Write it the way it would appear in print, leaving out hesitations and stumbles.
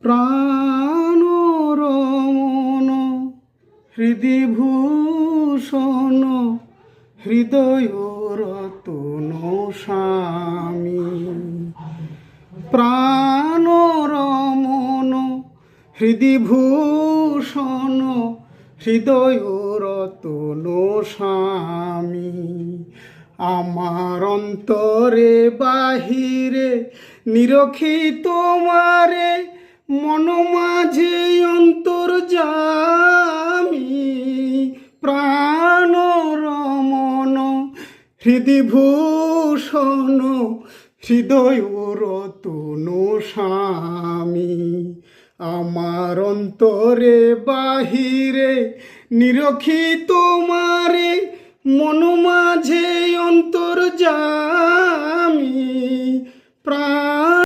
প্রাণ রমণ হৃদিভূষণ হৃদয় রতন স্বামী। প্রাণ রমণ হৃদিভূষণ হৃদয় রতন স্বামী। আমার অন্তরে বাহিরে নিরখি তোমারে, মন মাঝে অন্তর্যামী। প্রাণ রমণ হৃদিভূষণ হৃদয় রতন স্বামী। আমার অন্তরে বাহিরে নিরখি তোমারে, মন মাঝে অন্তর্যামী। প্রাণ